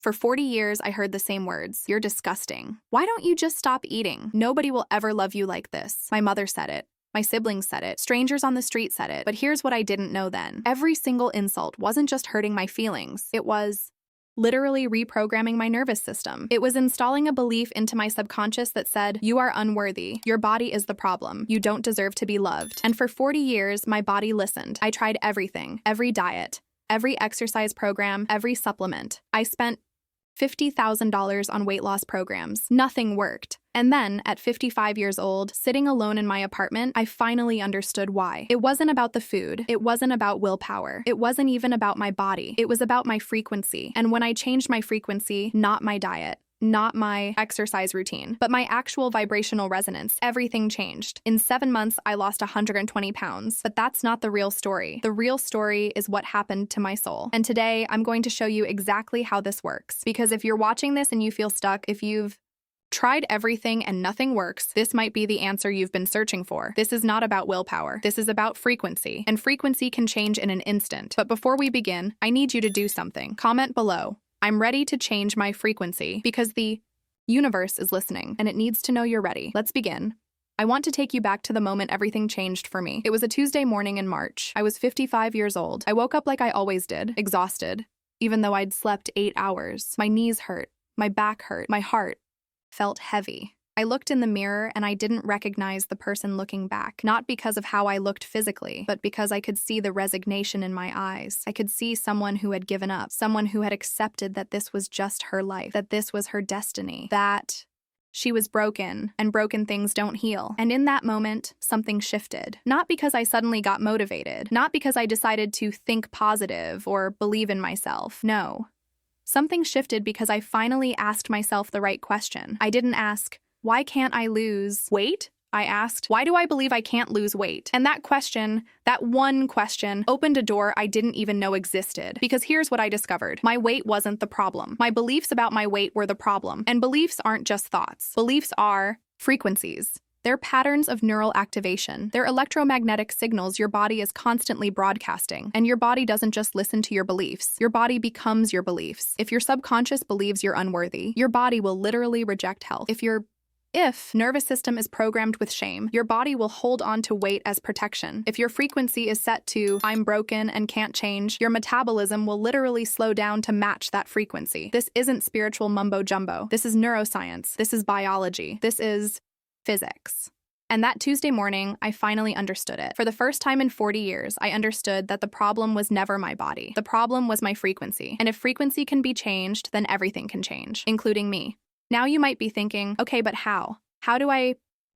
For 40 years, I heard the same words. You're disgusting. Why don't you just stop eating? Nobody will ever love you like this. My mother said it. My siblings said it. Strangers on the street said it. But here's what I didn't know then. Every single insult wasn't just hurting my feelings. It was literally reprogramming my nervous system. It was installing a belief into my subconscious that said, you are unworthy. Your body is the problem. You don't deserve to be loved. And for 40 years, my body listened. I tried everything, every diet, every exercise program, every supplement. I spent $50,000 on weight loss programs. Nothing worked. And then, at 55 years old, sitting alone in my apartment, I finally understood why. It wasn't about the food. It wasn't about willpower. It wasn't even about my body. It was about my frequency. And when I changed my frequency, not my diet, not my exercise routine, but my actual vibrational resonance, everything changed. In 7 months, I lost 120 pounds, but that's not the real story. The real story is what happened to my soul. And today, I'm going to show you exactly how this works. Because if you're watching this and you feel stuck, if you've tried everything and nothing works, this might be the answer you've been searching for. This is not about willpower. This is about frequency. And frequency can change in an instant. But before we begin, I need you to do something. Comment below. I'm ready to change my frequency because the universe is listening and it needs to know you're ready. Let's begin. I want to take you back to the moment everything changed for me. It was a Tuesday morning in March. I was 55 years old. I woke up like I always did, exhausted, even though I'd slept 8 hours. My knees hurt, my back hurt, my heart felt heavy. I looked in the mirror and I didn't recognize the person looking back, not because of how I looked physically, but because I could see the resignation in my eyes. I could see someone who had given up, someone who had accepted that this was just her life, that this was her destiny, that she was broken, and broken things don't heal. And in that moment, something shifted. Not because I suddenly got motivated, not because I decided to think positive or believe in myself. No. Something shifted because I finally asked myself the right question. I didn't ask, why can't I lose weight? I asked, why do I believe I can't lose weight? And that question, that one question, opened a door I didn't even know existed. Because here's what I discovered. My weight wasn't the problem. My beliefs about my weight were the problem. And beliefs aren't just thoughts. Beliefs are frequencies. They're patterns of neural activation. They're electromagnetic signals your body is constantly broadcasting. And your body doesn't just listen to your beliefs. Your body becomes your beliefs. If your subconscious believes you're unworthy, your body will literally reject health. If nervous system is programmed with shame, your body will hold on to weight as protection. If your frequency is set to, I'm broken and can't change, your metabolism will literally slow down to match that frequency. This isn't spiritual mumbo jumbo. This is neuroscience. This is biology. This is physics. And that Tuesday morning, I finally understood it. For the first time in 40 years, I understood that the problem was never my body. The problem was my frequency. And if frequency can be changed, then everything can change, including me. Now you might be thinking, okay, but how? How do I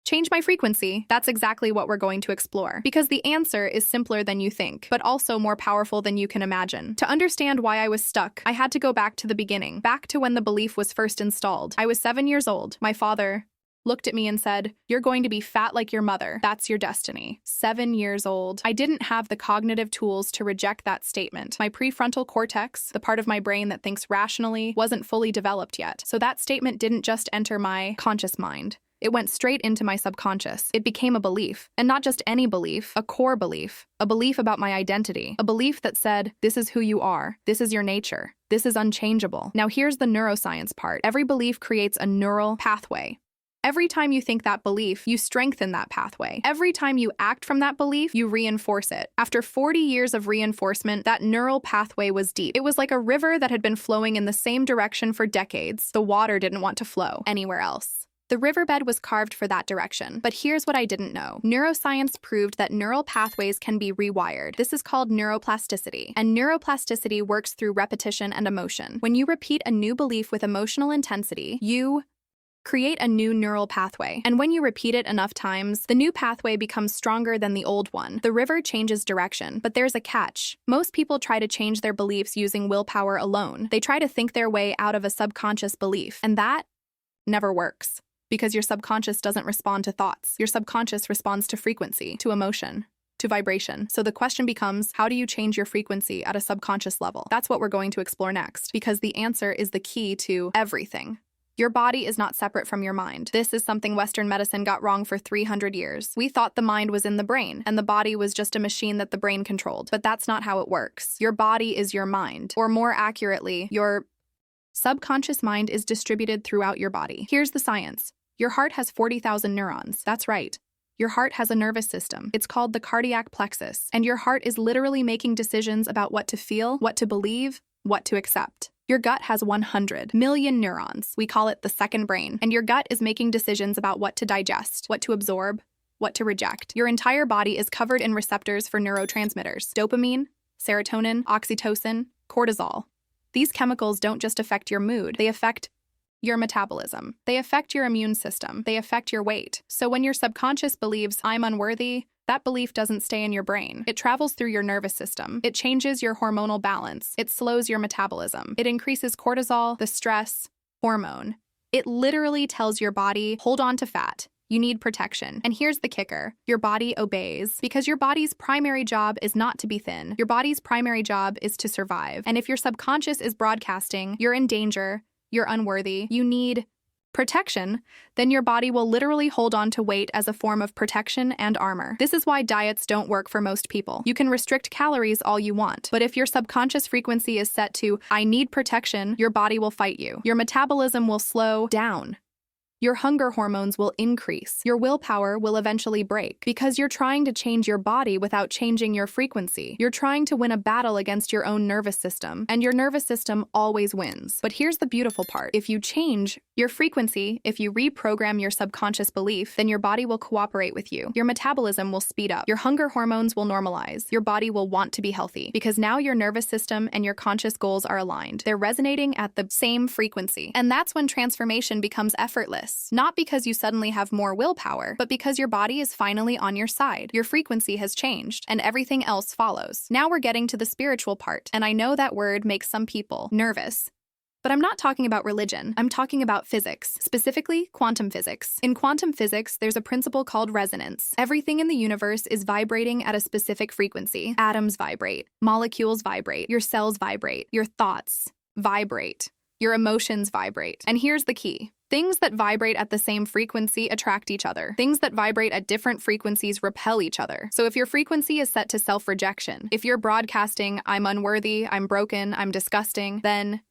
change my frequency? That's exactly what we're going to explore. Because the answer is simpler than you think, but also more powerful than you can imagine. To understand why I was stuck, I had to go back to the beginning, back to when the belief was first installed. I was 7 years old. My father looked at me and said, you're going to be fat like your mother. That's your destiny. 7 years old. I didn't have the cognitive tools to reject that statement. My prefrontal cortex, the part of my brain that thinks rationally, wasn't fully developed yet. So that statement didn't just enter my conscious mind. It went straight into my subconscious. It became a belief. And not just any belief, a core belief. A belief about my identity. A belief that said, this is who you are. This is your nature. This is unchangeable. Now here's the neuroscience part. Every belief creates a neural pathway. Every time you think that belief, you strengthen that pathway. Every time you act from that belief, you reinforce it. After 40 years of reinforcement, that neural pathway was deep. It was like a river that had been flowing in the same direction for decades. The water didn't want to flow anywhere else. The riverbed was carved for that direction. But here's what I didn't know. Neuroscience proved that neural pathways can be rewired. This is called neuroplasticity. And neuroplasticity works through repetition and emotion. When you repeat a new belief with emotional intensity, you create a new neural pathway. And when you repeat it enough times, the new pathway becomes stronger than the old one. The river changes direction, but there's a catch. Most people try to change their beliefs using willpower alone. They try to think their way out of a subconscious belief, and that never works. Because your subconscious doesn't respond to thoughts. Your subconscious responds to frequency, to emotion, to vibration. So the question becomes, how do you change your frequency at a subconscious level? That's what we're going to explore next, because the answer is the key to everything. Your body is not separate from your mind. This is something Western medicine got wrong for 300 years. We thought the mind was in the brain, and the body was just a machine that the brain controlled. But that's not how it works. Your body is your mind, or more accurately, your Subconscious mind is distributed throughout your body. Here's the science. Your heart has 40,000 neurons. That's right. Your heart has a nervous system. It's called the cardiac plexus, and your heart is literally making decisions about what to feel, what to believe, what to accept. Your gut has 100 million neurons. We call it the second brain, and your gut is making decisions about what to digest, what to absorb, what to reject. Your entire body is covered in receptors for neurotransmitters: dopamine, serotonin, oxytocin, cortisol. These chemicals don't just affect your mood, they affect your metabolism. They affect your immune system. They affect your weight. So when your subconscious believes, I'm unworthy, that belief doesn't stay in your brain. It travels through your nervous system. It changes your hormonal balance. It slows your metabolism. It increases cortisol, the stress hormone. It literally tells your body, hold on to fat. You need protection. And here's the kicker. Your body obeys because your body's primary job is not to be thin. Your body's primary job is to survive. And if your subconscious is broadcasting, you're in danger, you're unworthy, you need protection, then your body will literally hold on to weight as a form of protection and armor. This is why diets don't work for most people. You can restrict calories all you want, but if your subconscious frequency is set to, I need protection, your body will fight you. Your metabolism will slow down. Your hunger hormones will increase. Your willpower will eventually break because you're trying to change your body without changing your frequency. You're trying to win a battle against your own nervous system, and your nervous system always wins. But here's the beautiful part. If you change your frequency, if you reprogram your subconscious belief, then your body will cooperate with you. Your metabolism will speed up. Your hunger hormones will normalize. Your body will want to be healthy because now your nervous system and your conscious goals are aligned. They're resonating at the same frequency. And that's when transformation becomes effortless. Not because you suddenly have more willpower, but because your body is finally on your side. Your frequency has changed, and everything else follows. Now we're getting to the spiritual part, and I know that word makes some people nervous. But I'm not talking about religion. I'm talking about physics, specifically quantum physics. In quantum physics, there's a principle called resonance. Everything in the universe is vibrating at a specific frequency. Atoms vibrate, molecules vibrate, your cells vibrate, your thoughts vibrate, your emotions vibrate. And here's the key. Things that vibrate at the same frequency attract each other. Things that vibrate at different frequencies repel each other. So if your frequency is set to self-rejection, if you're broadcasting, I'm unworthy, I'm broken, I'm disgusting, then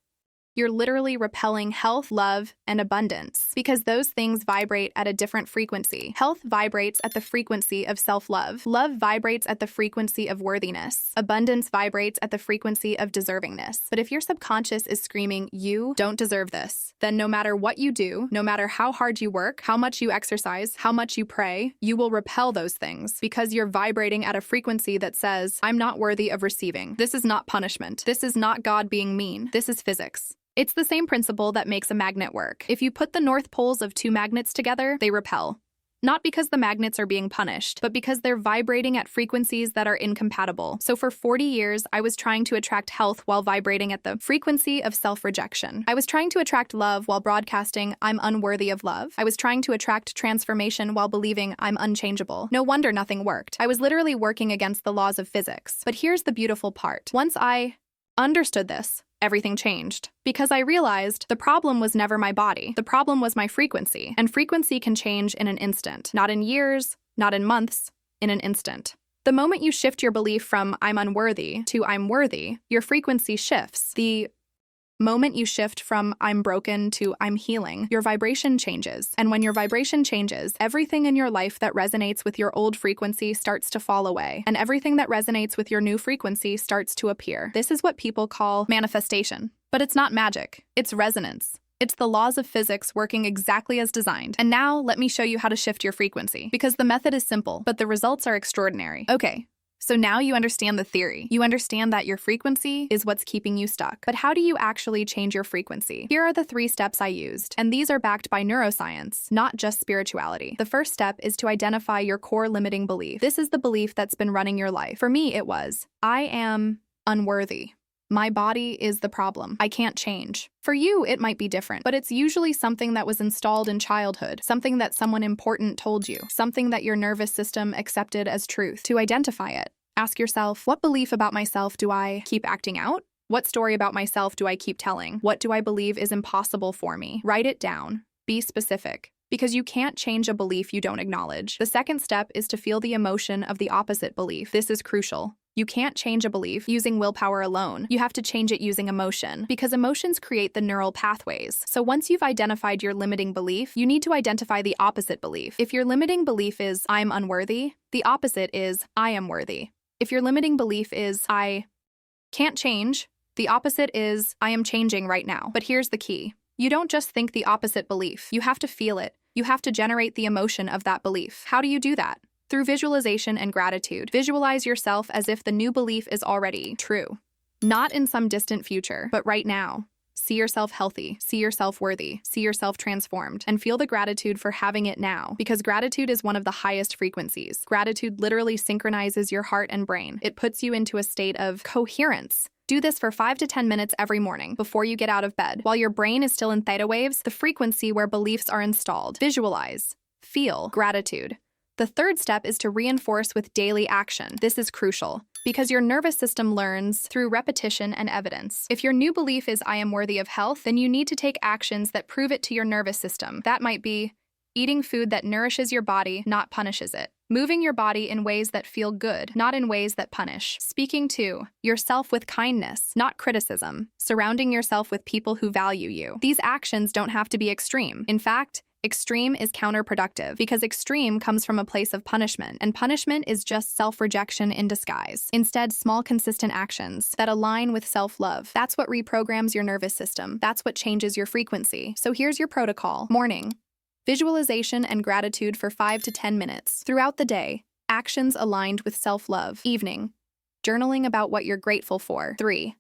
you're literally repelling health, love, and abundance because those things vibrate at a different frequency. Health vibrates at the frequency of self-love. Love vibrates at the frequency of worthiness. Abundance vibrates at the frequency of deservingness. But if your subconscious is screaming, you don't deserve this, then no matter what you do, no matter how hard you work, how much you exercise, how much you pray, you will repel those things because you're vibrating at a frequency that says, I'm not worthy of receiving. This is not punishment. This is not God being mean. This is physics. It's the same principle that makes a magnet work. If you put the north poles of two magnets together, they repel. Not because the magnets are being punished, but because they're vibrating at frequencies that are incompatible. So for 40 years, I was trying to attract health while vibrating at the frequency of self-rejection. I was trying to attract love while broadcasting, I'm unworthy of love. I was trying to attract transformation while believing I'm unchangeable. No wonder nothing worked. I was literally working against the laws of physics. But here's the beautiful part. Once I understood this, everything changed. Because I realized the problem was never my body. The problem was my frequency. And frequency can change in an instant. Not in years, not in months, in an instant. The moment you shift your belief from I'm unworthy to I'm worthy, your frequency shifts. The moment you shift from I'm broken to I'm healing, your vibration changes. And when your vibration changes, everything in your life that resonates with your old frequency starts to fall away. And everything that resonates with your new frequency starts to appear. This is what people call manifestation. But it's not magic. It's resonance. It's the laws of physics working exactly as designed. And now let me show you how to shift your frequency. Because the method is simple, but the results are extraordinary. Okay. So now you understand the theory. You understand that your frequency is what's keeping you stuck. But how do you actually change your frequency? Here are the 3 steps I used, and these are backed by neuroscience, not just spirituality. The first step is to identify your core limiting belief. This is the belief that's been running your life. For me, it was, I am unworthy. My body is the problem. I can't change. For you, it might be different, but it's usually something that was installed in childhood, something that someone important told you, something that your nervous system accepted as truth. To identify it, ask yourself, what belief about myself do I keep acting out? What story about myself do I keep telling? What do I believe is impossible for me? Write it down. Be specific. Because you can't change a belief you don't acknowledge. The second step is to feel the emotion of the opposite belief. This is crucial. You can't change a belief using willpower alone. You have to change it using emotion, because emotions create the neural pathways. So once you've identified your limiting belief, you need to identify the opposite belief. If your limiting belief is, I'm unworthy, the opposite is, I am worthy. If your limiting belief is, I can't change, the opposite is, I am changing right now. But here's the key. You don't just think the opposite belief. You have to feel it. You have to generate the emotion of that belief. How do you do that? Through visualization and gratitude. Visualize yourself as if the new belief is already true. Not in some distant future, but right now. See yourself healthy, see yourself worthy, see yourself transformed, and feel the gratitude for having it now, because gratitude is one of the highest frequencies. Gratitude literally synchronizes your heart and brain. It puts you into a state of coherence. Do this for 5 to 10 minutes every morning before you get out of bed. While your brain is still in theta waves, the frequency where beliefs are installed. Visualize. Feel gratitude. The third step is to reinforce with daily action. This is crucial, because your nervous system learns through repetition and evidence. If your new belief is I am worthy of health, then you need to take actions that prove it to your nervous system. That might be eating food that nourishes your body, not punishes it. Moving your body in ways that feel good, not in ways that punish. Speaking to yourself with kindness, not criticism. Surrounding yourself with people who value you. These actions don't have to be extreme. In fact, extreme is counterproductive, because extreme comes from a place of punishment, and punishment is just self-rejection in disguise. Instead, small, consistent actions that align with self-love. That's what reprograms your nervous system. That's what changes your frequency. So here's your protocol. Morning. Visualization and gratitude for 5 to 10 minutes. Throughout the day, actions aligned with self-love. Evening. Journaling about what you're grateful for. 3.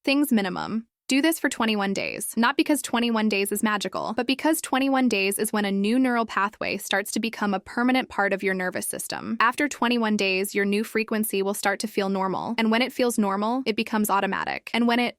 Things minimum. Do this for 21 days, not because 21 days is magical, but because 21 days is when a new neural pathway starts to become a permanent part of your nervous system. After 21 days, your new frequency will start to feel normal, and when it feels normal, it becomes automatic. And when it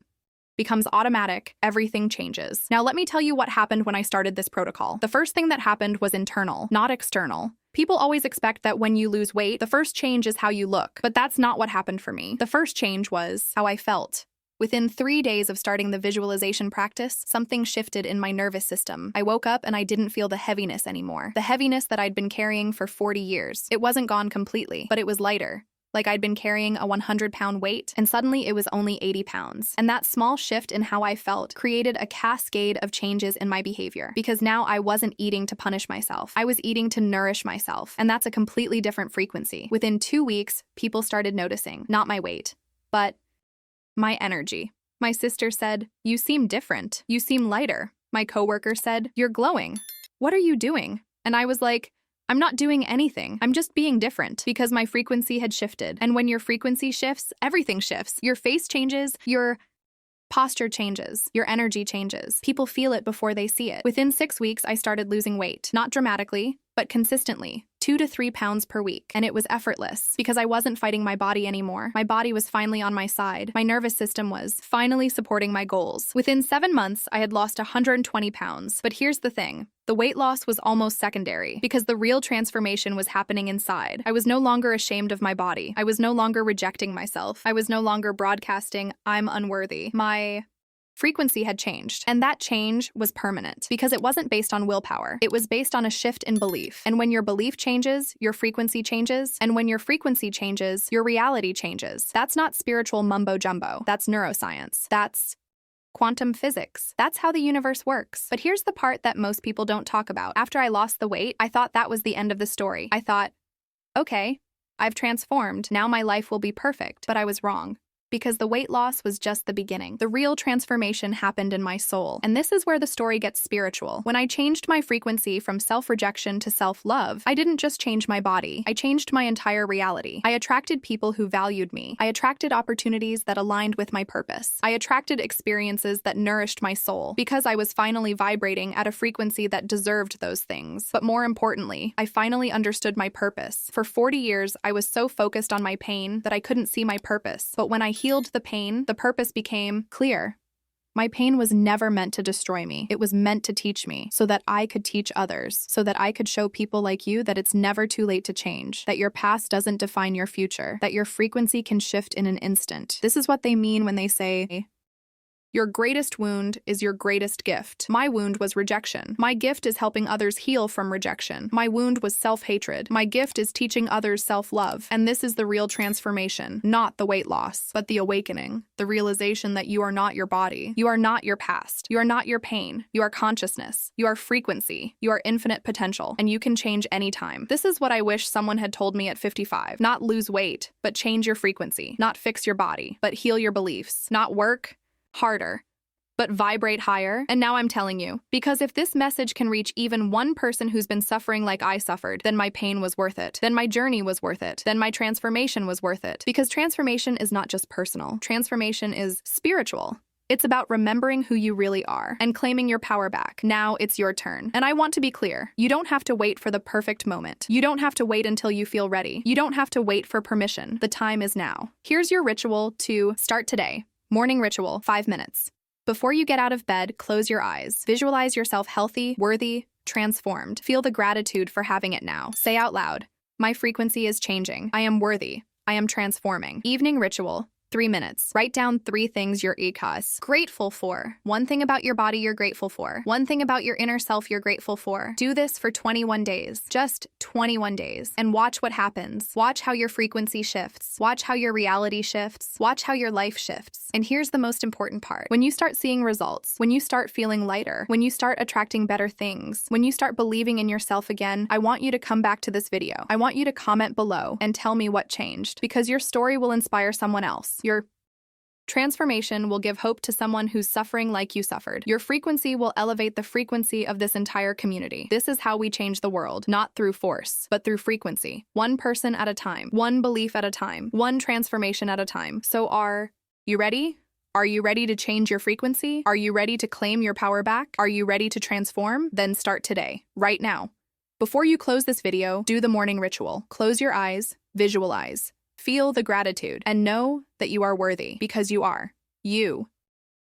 becomes automatic, everything changes. Now let me tell you what happened when I started this protocol. The first thing that happened was internal, not external. People always expect that when you lose weight, the first change is how you look, but that's not what happened for me. The first change was how I felt. Within 3 days of starting the visualization practice, something shifted in my nervous system. I woke up and I didn't feel the heaviness anymore. The heaviness that I'd been carrying for 40 years. It wasn't gone completely, but it was lighter. Like I'd been carrying a 100-pound weight, and suddenly it was only 80 pounds. And that small shift in how I felt created a cascade of changes in my behavior. Because now I wasn't eating to punish myself. I was eating to nourish myself. And that's a completely different frequency. Within 2 weeks, people started noticing, not my weight, but my energy. My sister said, "You seem different. You seem lighter." My coworker said, "You're glowing. What are you doing?" And I was like, I'm not doing anything. I'm just being different, because my frequency had shifted. And when your frequency shifts, everything shifts. Your face changes, your posture changes, your energy changes. People feel it before they see it. Within 6 weeks, I started losing weight. Not dramatically, but consistently. 2 to 3 pounds per week. And it was effortless, because I wasn't fighting my body anymore. My body was finally on my side. My nervous system was finally supporting my goals. Within 7 months, I had lost 120 pounds. But here's the thing. The weight loss was almost secondary, because the real transformation was happening inside. I was no longer ashamed of my body. I was no longer rejecting myself. I was no longer broadcasting, I'm unworthy. My frequency had changed, and that change was permanent, because it wasn't based on willpower. It was based on a shift in belief. And when your belief changes, your frequency changes. And when your frequency changes, your reality changes. That's not spiritual mumbo-jumbo. That's neuroscience. That's quantum physics. That's how the universe works. But here's the part that most people don't talk about. After I lost the weight, I thought that was the end of the story. I thought, okay, I've transformed. Now my life will be perfect. But I was wrong. Because the weight loss was just the beginning. The real transformation happened in my soul. And this is where the story gets spiritual. When I changed my frequency from self-rejection to self-love, I didn't just change my body. I changed my entire reality. I attracted people who valued me. I attracted opportunities that aligned with my purpose. I attracted experiences that nourished my soul, because I was finally vibrating at a frequency that deserved those things. But more importantly, I finally understood my purpose. For 40 years, I was so focused on my pain that I couldn't see my purpose. But when I healed the pain, the purpose became clear. My pain was never meant to destroy me. It was meant to teach me, so that I could teach others, so that I could show people like you that it's never too late to change, that your past doesn't define your future, that your frequency can shift in an instant. This is what they mean when they say, Your greatest wound is your greatest gift. My wound was rejection. My gift is helping others heal from rejection. My wound was self-hatred. My gift is teaching others self-love. And this is the real transformation, not the weight loss, but the awakening, the realization that you are not your body. You are not your past. You are not your pain. You are consciousness. You are frequency. You are infinite potential, and you can change anytime. This is what I wish someone had told me at 55. Not lose weight, but change your frequency. Not fix your body, but heal your beliefs. Not work harder, but vibrate higher. And now I'm telling you, because if this message can reach even one person who's been suffering like I suffered, then my pain was worth it. Then my journey was worth it. Then my transformation was worth it. Because transformation is not just personal. Transformation is spiritual. It's about remembering who you really are and claiming your power back. Now it's your turn. And I want to be clear. You don't have to wait for the perfect moment. You don't have to wait until you feel ready. You don't have to wait for permission. The time is now. Here's your ritual to start today. Morning ritual, 5 minutes. Before you get out of bed, close your eyes. Visualize yourself healthy, worthy, transformed. Feel the gratitude for having it now. Say out loud, my frequency is changing. I am worthy. I am transforming. Evening ritual, 3 minutes. Write down 3 things you're grateful for. 1 thing about your body you're grateful for. 1 thing about your inner self you're grateful for. Do this for 21 days. Just 21 days. And watch what happens. Watch how your frequency shifts. Watch how your reality shifts. Watch how your life shifts. And here's the most important part. When you start seeing results, when you start feeling lighter, when you start attracting better things, when you start believing in yourself again, I want you to come back to this video. I want you to comment below and tell me what changed, because your story will inspire someone else. Your transformation will give hope to someone who's suffering like you suffered. Your frequency will elevate the frequency of this entire community. This is how we change the world, not through force, but through frequency. 1 person at a time, 1 belief at a time, 1 transformation at a time. So are you ready? Are you ready to change your frequency? Are you ready to claim your power back? Are you ready to transform? Then start today, right now. Before you close this video, do the morning ritual. Close your eyes, visualize. Feel the gratitude and know that you are worthy, because you are. You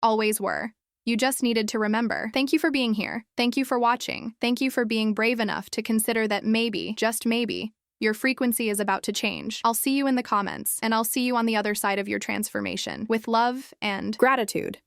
always were. You just needed to remember. Thank you for being here. Thank you for watching. Thank you for being brave enough to consider that maybe, just maybe, your frequency is about to change. I'll see you in the comments, and I'll see you on the other side of your transformation. With love and gratitude.